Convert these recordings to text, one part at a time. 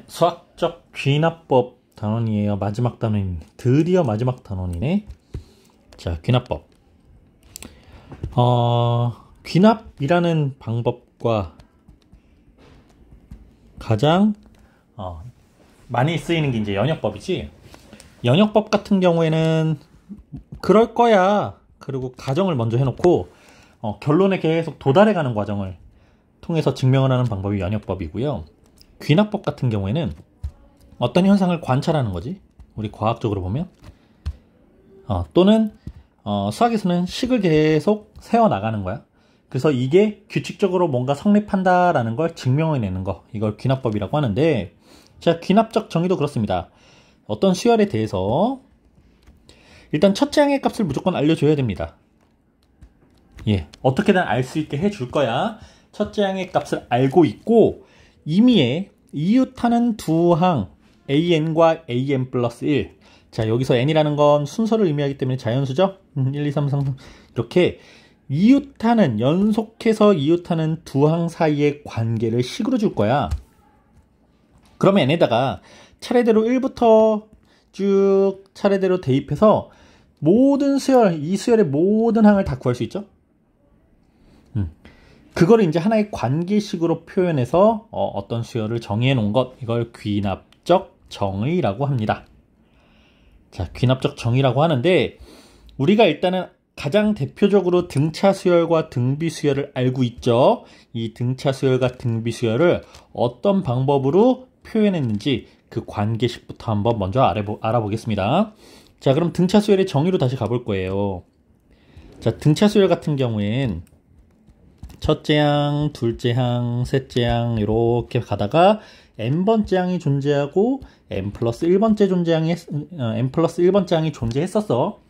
수학적 귀납법 단원이에요. 마지막 단원입니다. 드디어 마지막 단원이네. 자, 귀납법. 귀납이라는 방법과 가장 많이 쓰이는 게 이제 연역법이지. 연역법 같은 경우에는 그럴 거야. 그리고 가정을 먼저 해놓고 결론에 계속 도달해가는 과정을 통해서 증명을 하는 방법이 연역법이고요. 귀납법 같은 경우에는 어떤 현상을 관찰하는 거지. 우리 과학적으로 보면 또는 수학에서는 식을 계속 세워나가는 거야. 그래서 이게 규칙적으로 뭔가 성립한다라는 걸 증명해내는 거, 이걸 귀납법이라고 하는데, 자, 귀납적 정의도 그렇습니다. 어떤 수열에 대해서 일단 첫째 항의 값을 무조건 알려줘야 됩니다. 예, 어떻게든 알 수 있게 해줄 거야. 첫째 항의 값을 알고 있고, 임의의 이웃하는 두 항 an과 an 플러스 1. 자, 여기서 n이라는 건 순서를 의미하기 때문에 자연수죠. 1, 2, 3, 4 이렇게 이웃하는, 연속해서 이웃하는 두 항 사이의 관계를 식으로 줄 거야. 그러면 n에다가 차례대로 1부터 쭉 차례대로 대입해서 모든 수열, 이 수열의 모든 항을 다 구할 수 있죠. 그거를 이제 하나의 관계식으로 표현해서 어떤 수열을 정의해 놓은 것, 이걸 귀납적 정의라고 합니다. 자, 귀납적 정의라고 하는데, 우리가 일단은 가장 대표적으로 등차 수열과 등비 수열을 알고 있죠. 이 등차 수열과 등비 수열을 어떤 방법으로 표현했는지 그 관계식부터 한번 먼저 알아보겠습니다. 자, 그럼 등차 수열의 정의로 다시 가볼 거예요. 자, 등차 수열 같은 경우엔 첫째 항, 둘째 항, 셋째 항 이렇게 가다가 n번째 항이 존재하고 n 플러스 1번째 항이 존재했었어.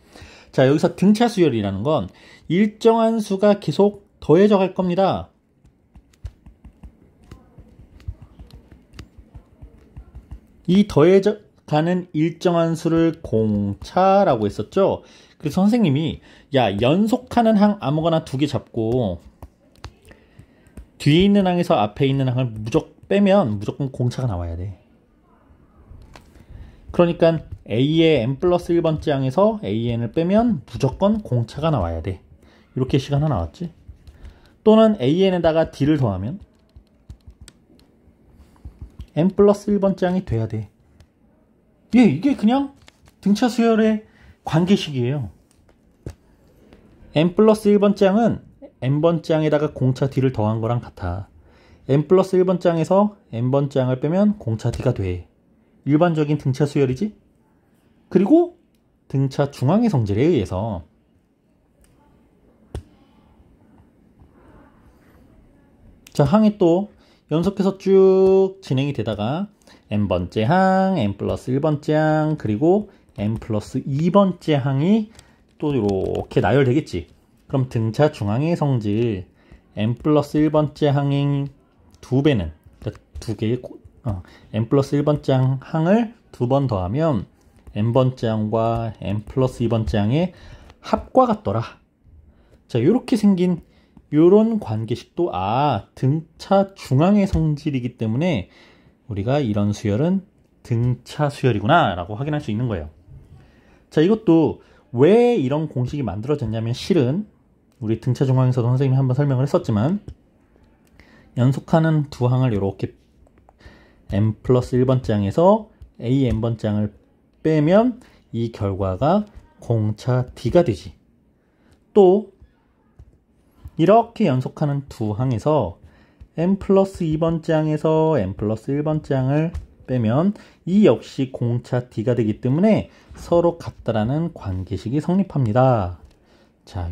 자, 여기서 등차 수열이라는 건 일정한 수가 계속 더해져 갈 겁니다. 이 더해져 가는 일정한 수를 공차라고 했었죠. 그래서 선생님이 야, 연속하는 항 아무거나 두 개 잡고 뒤에 있는 항에서 앞에 있는 항을 무조건 빼면 무조건 공차가 나와야 돼. 그러니까 A의 n 플러스 1번째 항에서 AN을 빼면 무조건 공차가 나와야 돼. 이렇게 식이 하나 나왔지. 또는 AN에다가 D를 더하면 n 플러스 1번째 항이 돼야 돼. 예, 이게 그냥 등차 수열의 관계식이에요. n 플러스 1번째 항은 n번째 항에다가 공차 D를 더한 거랑 같아. n 플러스 1번째 항에서 n번째 항을 빼면 공차 D가 돼. 일반적인 등차 수열이지? 그리고 등차 중앙의 성질에 의해서 자, 항이 또 연속해서 쭉 진행이 되다가 n번째 항, n 플러스 1번째 항, 그리고 n 플러스 2번째 항이 또 이렇게 나열되겠지. 그럼 등차 중앙의 성질 n 플러스 1번째 항인 두 배는, 그러니까 두 개의 n 플러스 1번째 항을 두 번 더하면 n번째 항과 n 플러스 2번째 항의 합과 같더라. 자, 이렇게 생긴 요런 관계식도 등차 중앙의 성질이기 때문에 우리가 이런 수열은 등차 수열이구나 라고 확인할 수 있는 거예요. 자, 이것도 왜 이런 공식이 만들어졌냐면, 실은 우리 등차 중앙에서도 선생님이 한번 설명을 했었지만, 연속하는 두 항을 이렇게 n 플러스 1번째 항에서 a n번째 항을 빼면 이 결과가 공차 D가 되지. 또 이렇게 연속하는 두 항에서 n 플러스 2번째 항에서 n 플러스 1번째 항을 빼면 이 역시 공차 D가 되기 때문에 서로 같다라는 관계식이 성립합니다. 자,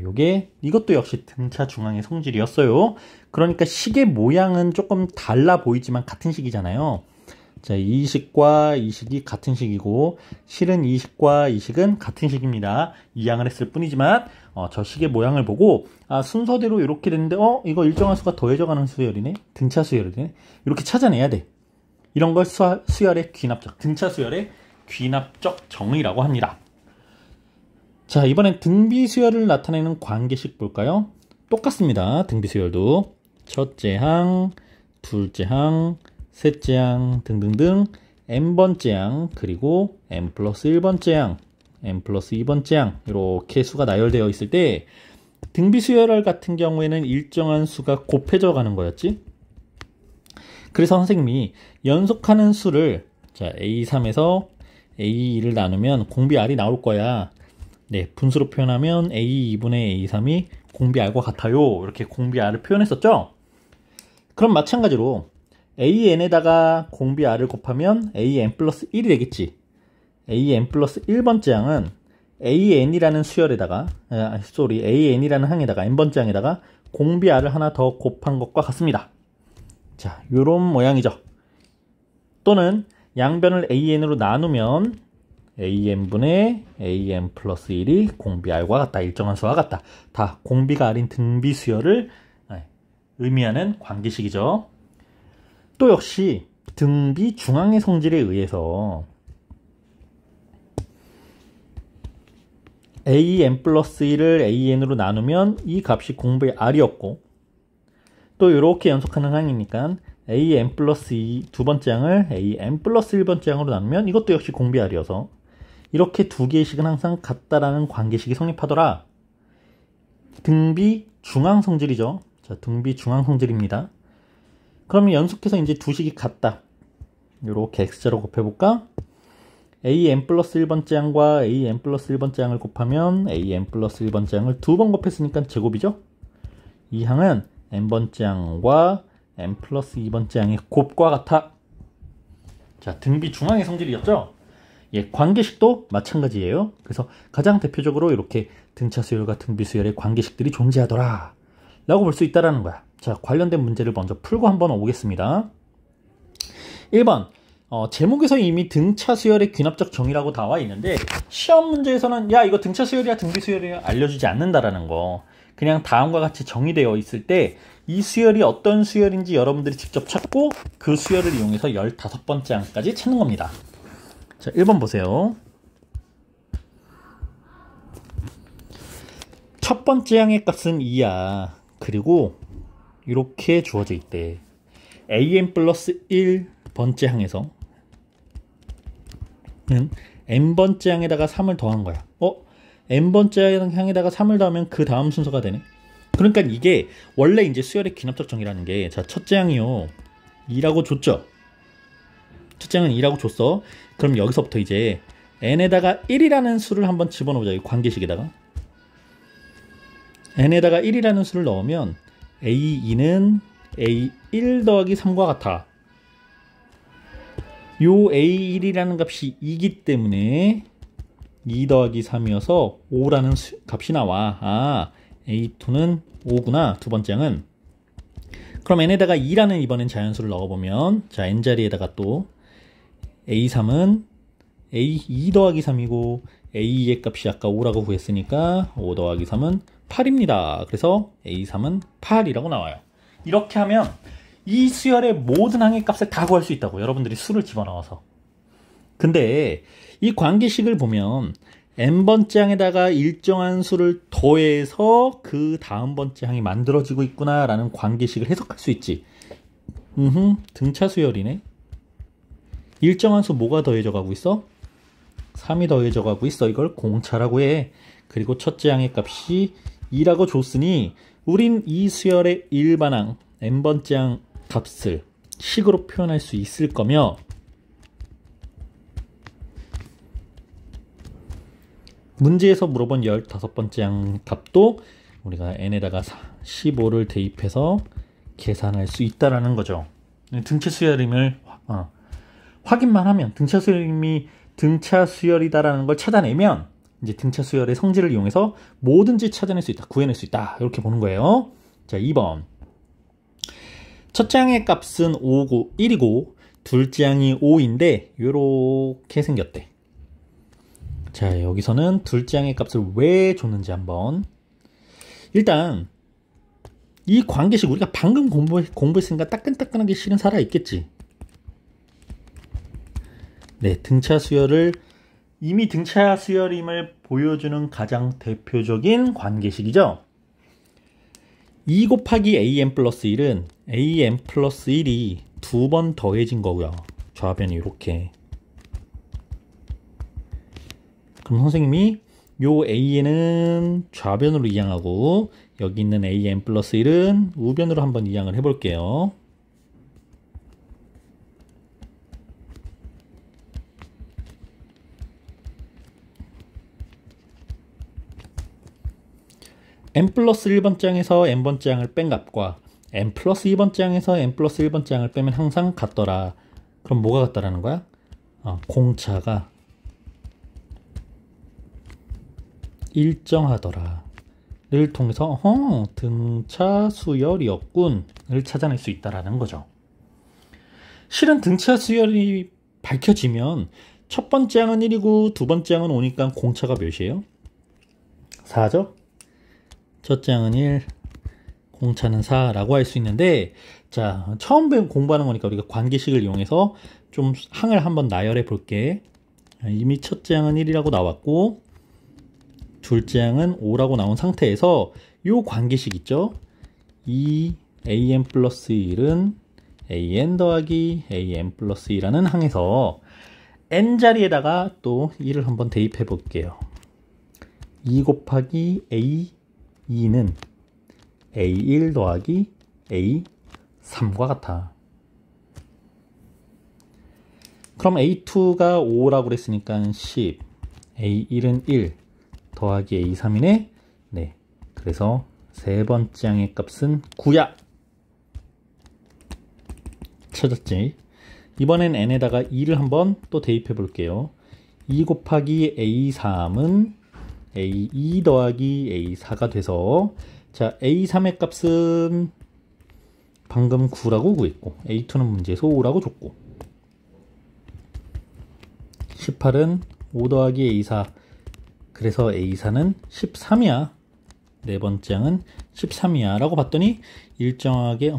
이것도 역시 등차 중앙의 성질이었어요. 그러니까 식의 모양은 조금 달라 보이지만 같은 식이잖아요. 자, 이 식과 이 식이 같은 식이고, 실은 이 식과 이 식은 같은 식입니다. 이항을 했을 뿐이지만 저 식의 모양을 보고 순서대로 이렇게 됐는데 이거 일정한 수가 더해져가는 수열이네, 등차 수열이네, 이렇게 찾아내야 돼. 이런 걸 수열의 귀납적, 등차 수열의 귀납적 정의라고 합니다. 자, 이번엔 등비수열을 나타내는 관계식 볼까요? 똑같습니다. 등비수열도 첫째 항, 둘째 항, 셋째 항 등등등 n번째 항 그리고 n 플러스 1번째 항 n 플러스 2번째 항 이렇게 수가 나열되어 있을 때 등비 수열할 같은 경우에는 일정한 수가 곱해져 가는 거였지. 그래서 선생님이 연속하는 수를 자 A3에서 A2를 나누면 공비 R이 나올 거야. 네, 분수로 표현하면 A2분의 A3이 공비 R과 같아요. 이렇게 공비 R을 표현했었죠. 그럼 마찬가지로 AN에다가 공비 R을 곱하면 AN 플러스 1이 되겠지. AN 플러스 1번째 항은 AN이라는 수열에다가 AN이라는 항에다가 n번째 항에다가 공비 R을 하나 더 곱한 것과 같습니다. 자, 요런 모양이죠. 또는 양변을 AN으로 나누면 AN분의 AN 플러스 1이 공비 R과 같다. 일정한 수와 같다. 다 공비가 R인 등비 수열을 의미하는 관계식이죠. 또 역시 등비 중앙의 성질에 의해서 AN 플러스 1을 AN으로 나누면 이 값이 공비 R이었고 또 이렇게 연속하는 항이니까 AN 플러스 2 두 번째 항을 AN 플러스 1번째 항으로 나누면 이것도 역시 공비 R이어서 이렇게 두 개의 식은 항상 같다라는 관계식이 성립하더라. 등비 중앙 성질이죠. 자, 등비 중앙 성질입니다. 그러면 연속해서 이제 두 식이 같다. 이렇게 x자로 곱해볼까? AN 플러스 1번째 항과 AN 플러스 1번째 항을 곱하면 AN 플러스 1번째 항을 두 번 곱했으니까 제곱이죠. 이 항은 n번째 항과 n 플러스 2번째 항의 곱과 같아. 자, 등비 중앙의 성질이었죠. 예, 관계식도 마찬가지예요. 그래서 가장 대표적으로 이렇게 등차 수열과 등비 수열의 관계식들이 존재하더라 라고 볼 수 있다라는 거야. 자, 관련된 문제를 먼저 풀고 한번 오겠습니다. 1번 제목에서 이미 등차 수열의 귀납적 정의라고 나와 있는데 시험 문제에서는 야 이거 등차 수열이야 등비 수열이야 알려주지 않는다라는 거. 그냥 다음과 같이 정의되어 있을 때 이 수열이 어떤 수열인지 여러분들이 직접 찾고 그 수열을 이용해서 15번째 항까지 찾는 겁니다. 자, 1번 보세요. 첫 번째 항의 값은 2야. 그리고 이렇게 주어져 있대. AN 플러스 1번째 항에서 n번째 항에다가 3을 더한 거야. n번째 항에다가 3을 더하면 그 다음 순서가 되네. 그러니까 이게 원래 이제 수열의 귀납적 정의라는 게 자, 첫째 항이요 2라고 줬죠. 첫째 항은 2라고 줬어. 그럼 여기서부터 이제 n에다가 1이라는 수를 한번 집어넣자. 이 관계식에다가 n에다가 1이라는 수를 넣으면 A2는 A1 더하기 3과 같아. 요 A1이라는 값이 2기 때문에 2 더하기 3이어서 5라는 값이 나와. A2는 5구나. 두 번째 항은. 그럼 n에다가 2라는 이번엔 자연수를 넣어보면 자 n자리에다가 또 A3은 A2 더하기 3이고 A2의 값이 아까 5라고 구했으니까 5 더하기 3은 8입니다. 그래서 A3은 8이라고 나와요. 이렇게 하면 이 수열의 모든 항의 값을 다 구할 수 있다고. 여러분들이 수를 집어넣어서. 근데 이 관계식을 보면 n번째 항에다가 일정한 수를 더해서 그 다음 번째 항이 만들어지고 있구나 라는 관계식을 해석할 수 있지. 등차 수열이네. 일정한 수 뭐가 더해져 가고 있어? 3이 더해져 가고 있어. 이걸 공차라고 해. 그리고 첫째 항의 값이 2라고 줬으니 우린 이 수열의 일반항 n번째 항 값을 식으로 표현할 수 있을 거며 문제에서 물어본 15번째 항 값도 우리가 n에다가 15를 대입해서 계산할 수 있다라는 거죠. 등차 수열임을 확인만 하면 등차 수열임이 등차 수열이다라는 걸 찾아내면 이제 등차 수열의 성질을 이용해서 뭐든지 찾아낼 수 있다, 구해낼 수 있다 이렇게 보는 거예요. 자, 2번 첫째 항의 값은 1이고 둘째 항이 5인데 이렇게 생겼대. 자, 여기서는 둘째 항의 값을 왜 줬는지 한번. 일단 이 관계식 우리가 방금 공부했으니까 따끈따끈하게 실은 살아있겠지. 네, 등차 수열을 이미 등차 수열임을 보여주는 가장 대표적인 관계식이죠. 2 곱하기 an 플러스 1은 an 플러스 1이 두 번 더해진 거고요. 좌변이 이렇게. 그럼 선생님이 요 a는 좌변으로 이항하고 여기 있는 an 플러스 1은 우변으로 한번 이항을 해볼게요. n 플러스 1번째 항에서 n번째 항을 뺀 값과 n 플러스 2번째 항에서 n 플러스 1번째 항을 빼면 항상 같더라. 그럼 뭐가 같다라는 거야? 공차가 일정하더라 를 통해서 등차 수열이었군 을 찾아낼 수 있다라는 거죠. 실은 등차 수열이 밝혀지면 첫 번째 항은 1이고 두 번째 항은 5니까 공차가 몇이에요? 4죠? 첫째 항은 1, 공차는 4라고 할 수 있는데, 자, 처음 공부하는 거니까 우리가 관계식을 이용해서 좀 항을 한번 나열해 볼게. 이미 첫째 항은 1이라고 나왔고 둘째 항은 5라고 나온 상태에서 요 관계식 있죠? 이 an 플러스 1은 an 더하기 an 플러스 2라는 항에서 n자리에다가 또 1을 한번 대입해 볼게요. 2 곱하기 a2는 a1 더하기 a3과 같아. 그럼 a2가 5라고 그랬으니까 10, a1은 1 더하기 a3이네. 네, 그래서 세 번째 항의 값은 9야. 찾았지? 이번엔 n에다가 2를 한번 또 대입해 볼게요. 2 곱하기 a3은 a2 더하기 a4가 돼서, 자, a3의 값은 방금 9라고 구했고 a2는 문제에서 5라고 줬고 18은 5 더하기 a4, 그래서 a4는 13이야. 네 번째 항은 13이야 라고 봤더니 일정하게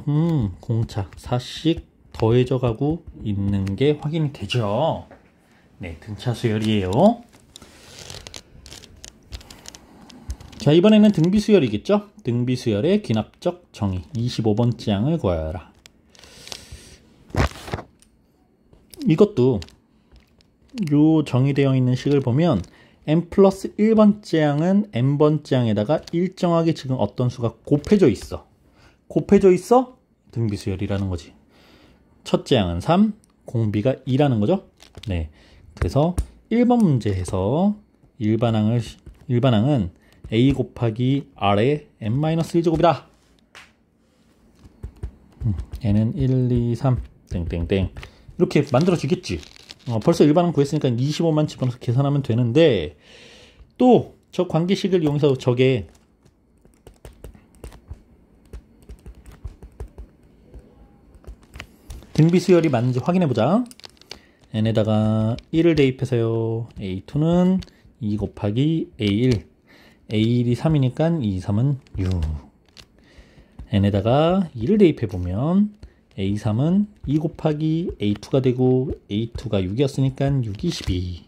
공차 4씩 더해져 가고 있는 게 확인이 되죠. 네, 등차 수열이에요. 자, 이번에는 등비 수열이겠죠? 등비 수열의 귀납적 정의 25번째 항을 구하여라. 이것도 요 정의되어 있는 식을 보면 n 플러스 1번째 항은 n번째 항에다가 일정하게 지금 어떤 수가 곱해져 있어. 곱해져 있어? 등비 수열이라는 거지. 첫째 항은 3, 공비가 2라는 거죠. 네, 그래서 1번 문제에서 일반항은 a 곱하기 r의 n-1제곱이다. n은 1, 2, 3 땡땡땡 이렇게 만들어 주겠지. 벌써 일반항 구했으니까 25만 집어넣어서 계산하면 되는데, 또 저 관계식을 이용해서 저게 등비 수열이 맞는지 확인해 보자. n에다가 1을 대입해서요. a2는 2 곱하기 a1, a1이 3이니까 2, 3은 6. n에다가 2를 대입해 보면 a3은 2 곱하기 a2가 되고 a2가 6이었으니까 6이 12.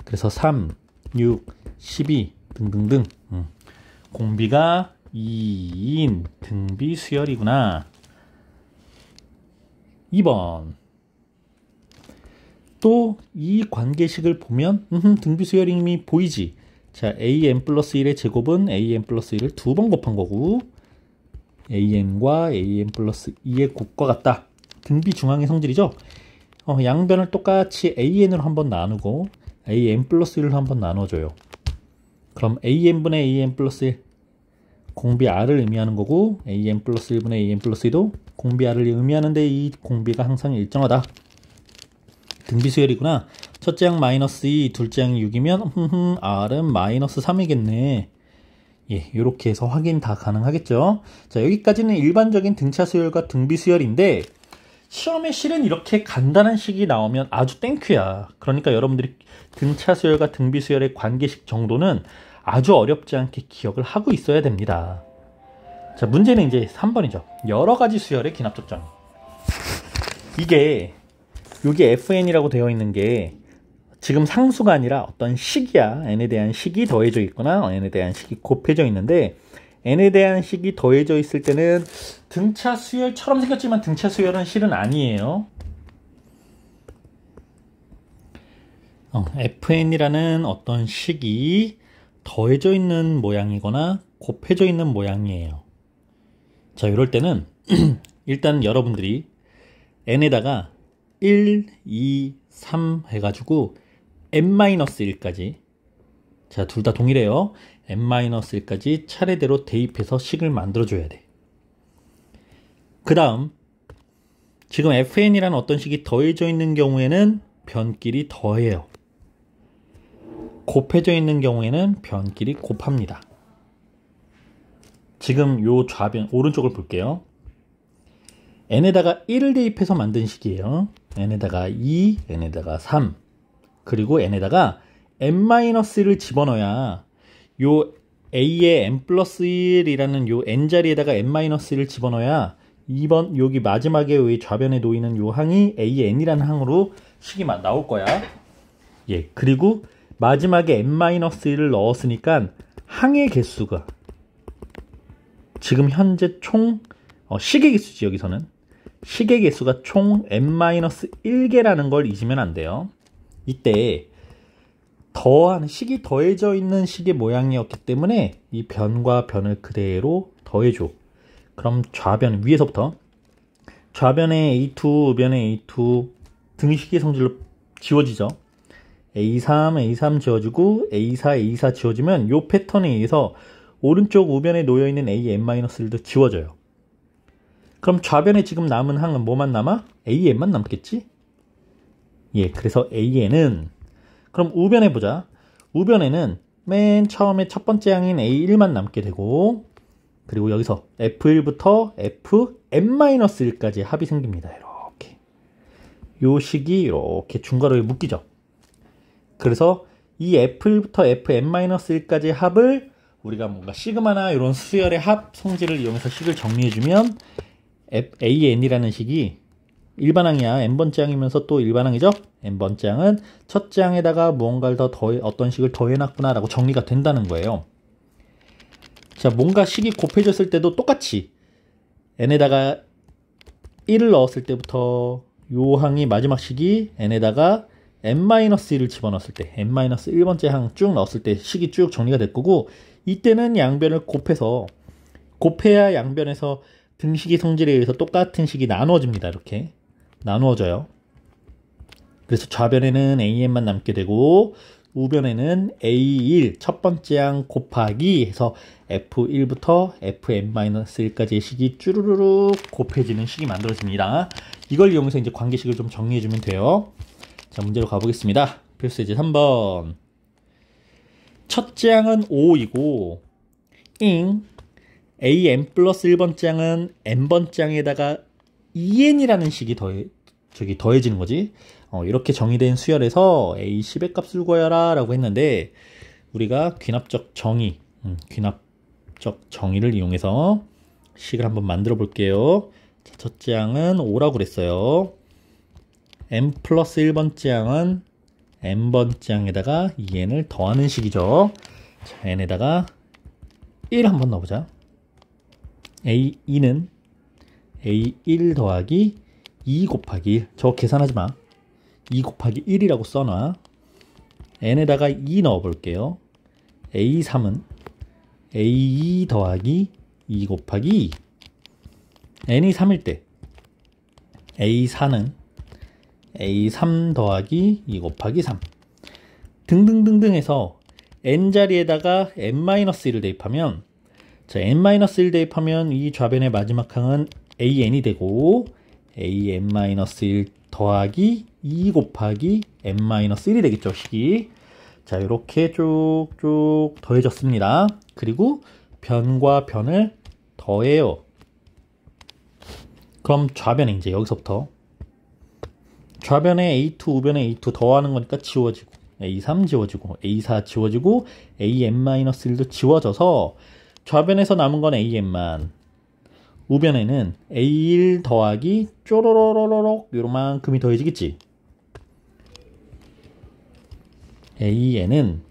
그래서 3, 6, 12 등등등. 공비가 2인 등비 수열이구나. 2번. 또 이 관계식을 보면 등비 수열임이 보이지. 자, an 플러스 1의 제곱은 an 플러스 1을 두 번 곱한 거고 an과 an 플러스 2의 곱과 같다. 등비 중앙의 성질이죠. 양변을 똑같이 an으로 한번 나누고 an 플러스 1로 한번 나눠줘요. 그럼 an분의 an 플러스 1 공비 r을 의미하는 거고 an 플러스 1분의 an 플러스 2도 공비 r을 의미하는데 이 공비가 항상 일정하다. 등비 수열이구나. 첫째 항 마이너스 2, 둘째 항이 6이면 r은 마이너스 3이겠네. 예, 이렇게 해서 확인 다 가능하겠죠. 자, 여기까지는 일반적인 등차 수열과 등비 수열인데 시험에 실은 이렇게 간단한 식이 나오면 아주 땡큐야. 그러니까 여러분들이 등차 수열과 등비 수열의 관계식 정도는 아주 어렵지 않게 기억을 하고 있어야 됩니다. 자, 문제는 이제 3번이죠. 여러 가지 수열의 기납적 정의. 이게 여기 fn이라고 되어 있는 게 지금 상수가 아니라 어떤 식이야. n에 대한 식이 더해져 있거나 n에 대한 식이 곱해져 있는데 n에 대한 식이 더해져 있을 때는 등차 수열처럼 생겼지만 등차 수열은 실은 아니에요. fn이라는 어떤 식이 더해져 있는 모양이거나 곱해져 있는 모양이에요. 자, 이럴 때는 일단 여러분들이 n에다가 1, 2, 3 해가지고 n-1까지, 자, 둘 다 동일해요. n-1까지 차례대로 대입해서 식을 만들어줘야 돼. 그 다음 지금 fn이라는 어떤 식이 더해져 있는 경우에는 변끼리 더해요. 곱해져 있는 경우에는 변끼리 곱합니다. 지금 요 좌변 오른쪽을 볼게요. n에다가 1을 대입해서 만든 식이에요. n에다가 2, n에다가 3, 그리고 n에다가 n-1을 집어넣어야 요 a의 n 플러스 1이라는 요 n자리에다가 n-1을 집어넣어야 2번 여기 마지막에 이 좌변에 놓이는 요 항이 a의 n이라는 항으로 식이 나올 거야. 예, 그리고 마지막에 n-1을 넣었으니까 항의 개수가 지금 현재 총 식의 개수지. 여기서는 식의 개수가 총 n-1개라는 걸 잊으면 안 돼요. 이때 더한 식이 더해져 있는 식의 모양이었기 때문에 이 변과 변을 그대로 더해줘. 그럼 좌변 위에서부터 좌변의 A2, 우변의 A2 등식의 성질로 지워지죠. A3, A3 지워지고 A4, A4 지워지면 이 패턴에 의해서 오른쪽 우변에 놓여있는 AN-1도 지워져요. 그럼 좌변에 지금 남은 항은 뭐만 남아? AN만 남겠지? 예, 그래서 AN은 그럼 우변에 보자. 우변에는 맨 처음에 첫 번째 항인 A1만 남게 되고, 그리고 여기서 F1부터 Fn-1까지 합이 생깁니다. 이렇게 요 식이 이렇게 중괄호에 묶이죠. 그래서 이 F1부터 Fn-1까지 합을 우리가 뭔가 시그마나 이런 수열의 합 성질을 이용해서 식을 정리해주면 AN이라는 식이 일반항이야. n번째 항이면서 또 일반항이죠. n번째 항은 첫째 항에다가 무언가를 어떤 식을 더해놨구나 라고 정리가 된다는 거예요. 자, 뭔가 식이 곱해졌을 때도 똑같이 n에다가 1을 넣었을 때부터 요 항이 마지막 식이 n에다가 n-1을 집어넣었을 때 n-1번째 항 쭉 넣었을 때 식이 쭉 정리가 될 거고, 이때는 양변을 곱해야 양변에서 등식의 성질에 의해서 똑같은 식이 나누어집니다. 이렇게 나누어져요. 그래서 좌변에는 AN만 남게 되고 우변에는 A1 첫 번째 항 곱하기 해서 F1부터 Fn-1까지의 식이 쭈루루룩 곱해지는 식이 만들어집니다. 이걸 이용해서 이제 관계식을 좀 정리해주면 돼요. 자, 문제로 가보겠습니다. 필수 예제 3번. 첫째 항은 5이고 an 플러스 1번째 항은 n번째 항에다가 2n이라는 식이 더해지는 거지. 이렇게 정의된 수열에서 a10의 값을 구하여라 라고 했는데, 우리가 귀납적 정의를 이용해서 식을 한번 만들어 볼게요. 자, 첫째 항은 5라고 그랬어요. n 플러스 1번째 항은 n번째 항에다가 2n을 더하는 식이죠. 자, n에다가 1 한번 넣어보자. A2는 A1 더하기 2 곱하기 1. 저거 계산하지 마. 2 곱하기 1이라고 써놔. n에다가 2 넣어볼게요. A3은 A2 더하기 2 곱하기 2. n이 3일 때 A4는 A3 더하기 2 곱하기 3 등등등등 해서 n자리에다가 n-1을 대입하면, 자, n-1 대입하면 이 좌변의 마지막 항은 an이 되고 an-1 더하기 2 곱하기 n-1이 되겠죠, 식이. 자, 이렇게 쭉쭉 더해졌습니다. 그리고 변과 변을 더해요. 그럼 좌변에 이제 여기서부터 좌변에 A2, 우변에 A2 더하는 거니까 지워지고, A3 지워지고, A4 지워지고, AN-1도 지워져서 좌변에서 남은 건 AN만, 우변에는 A1 더하기 쪼로로로록 요만큼이 더해지겠지. AN은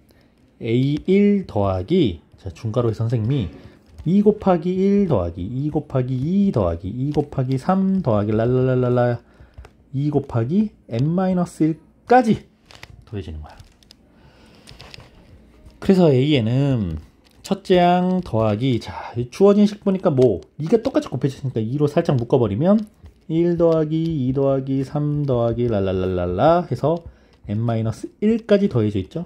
A1 더하기, 자, 중괄호의 선생님이 2 곱하기 1 더하기 2 곱하기 2 더하기 2 곱하기 3 더하기 랄랄랄랄라 2 곱하기 n-1까지 더해지는 거야. 그래서 A에는 첫째 항 더하기, 자, 주어진 식 보니까 뭐 2가 똑같이 곱해졌으니까 2로 살짝 묶어버리면 1 더하기 2 더하기 3 더하기 랄랄랄랄라 해서 n-1까지 더해져 있죠.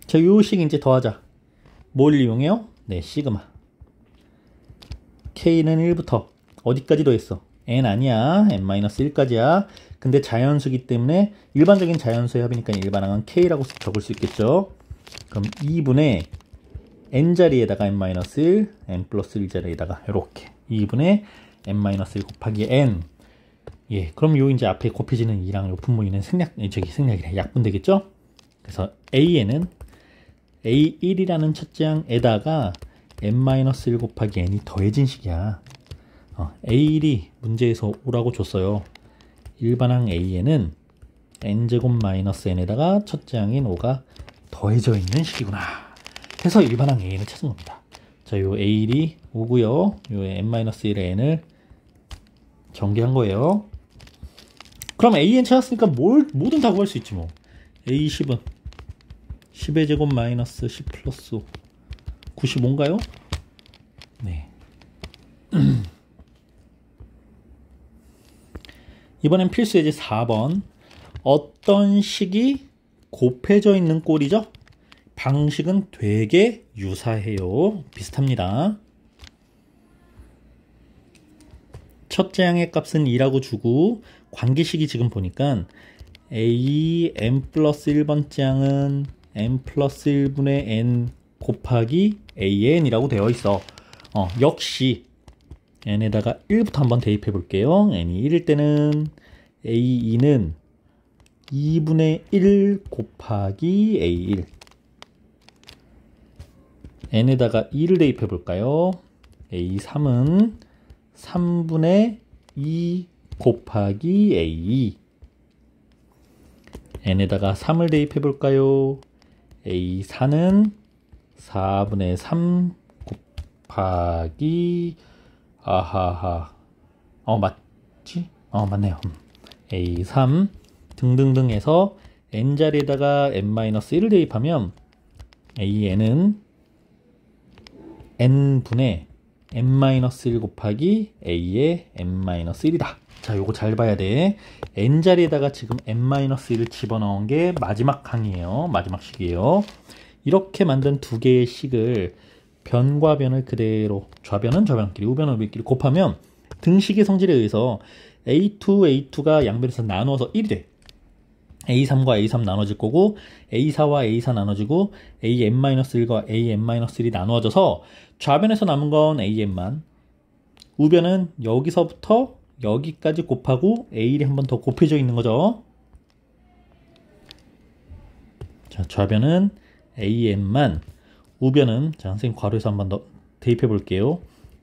자, 요 식 이제 더하자. 뭘 이용해요? 네, 시그마. K는 1부터 어디까지 더했어? N 아니야. n-1까지야. 근데 자연수기 때문에 일반적인 자연수의 합이니까 일반항은 K라고 적을 수 있겠죠. 그럼 2분의 n자리에다가 n-1, n 플러스 1자리에다가 이렇게 2분의 n-1 곱하기 n. 예, 그럼 요 이제 앞에 곱해지는 2랑 요 분모이는 생략이래. 약분 되겠죠? 그래서 A에는 A1이라는 첫째 항에다가 n-1 곱하기 n이 더해진 식이야. A1이 문제에서 오라고 줬어요. 일반항 A에는 n제곱 마이너스 n에다가 첫째 항인 5가 더해져 있는 식이구나. 해서 일반항 A는 찾은 겁니다. 자, 요 A1이 5고요. 요 n-1의 n을 전개한 거예요. 그럼 AN 찾았으니까 뭐든 다 구할 수 있지 뭐. A10은 10의 제곱 마이너스 10 플러스 5 95인가요? 네. 이번엔 필수 예제 4번. 어떤 식이 곱해져 있는 꼴이죠? 방식은 되게 유사해요. 비슷합니다. 첫째 항의 값은 2라고 주고 관계식이 지금 보니까 A n 플러스 1번째 항은 n 플러스 1분의 n 곱하기 an이라고 되어 있어. 역시 n에다가 1부터 한번 대입해 볼게요. n이 1일 때는 a2는 2분의 1 곱하기 a1. n에다가 2를 대입해 볼까요? a3은 3분의 2 곱하기 a2. n에다가 3을 대입해 볼까요? a4는 4분의 3 곱하기 아하하 맞지? 맞네요. a3 등등등 해서 n자리에다가 n-1을 대입하면 an은 n분의 n-1 곱하기 a의 n-1이다. 자, 요거 잘 봐야 돼. n자리에다가 지금 n-1을 집어넣은 게 마지막 항이에요. 마지막 식이에요. 이렇게 만든 두 개의 식을 변과 변을 그대로 좌변은 좌변끼리 우변은 우변끼리 곱하면 등식의 성질에 의해서 A2가 양변에서 나누어서 1이 돼. A3과 A3 나눠질 거고 A4와 A4 나눠지고 AN-1과 AN-1이 나누어져서 좌변에서 남은 건 AN만, 우변은 여기서부터 여기까지 곱하고 A1이 한 번 더 곱해져 있는 거죠. 자, 좌변은 AN만, 우변은, 자, 선생님 괄호에서 한 번 더 대입해 볼게요.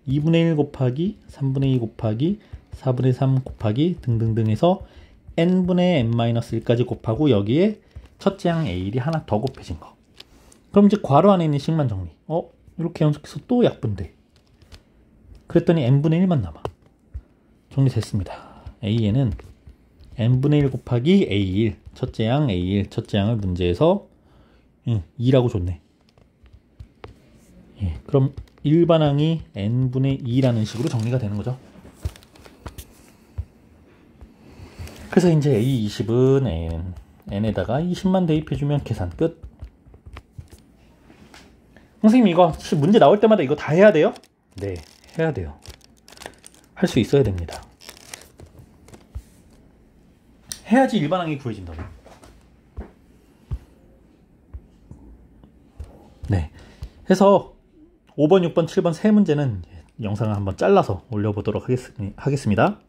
2분의 1 곱하기 3분의 2 곱하기 4분의 3 곱하기 등등등 해서 n분의 n-1까지 곱하고 여기에 첫째 항 A1이 하나 더 곱해진 거. 그럼 이제 괄호 안에 있는 식만 정리. 이렇게 연속해서 또 약분돼. 그랬더니 n분의 1만 남아. 정리됐습니다. A에는 n분의 1 곱하기 A1, 첫째 항 A1, 첫째 항을 문제에서 2라고 줬네. 예, 그럼 일반항이 n분의 2라는 식으로 정리가 되는 거죠. 그래서 이제 A20은 n에다가 20만 대입해주면 계산 끝. 선생님 이거 문제 나올 때마다 이거 다 해야 돼요? 네, 해야 돼요. 할 수 있어야 됩니다. 해야지 일반항이 구해진다고. 네, 해서 5번, 6번, 7번 세 문제는 영상을 한번 잘라서 올려보도록 하겠습니다.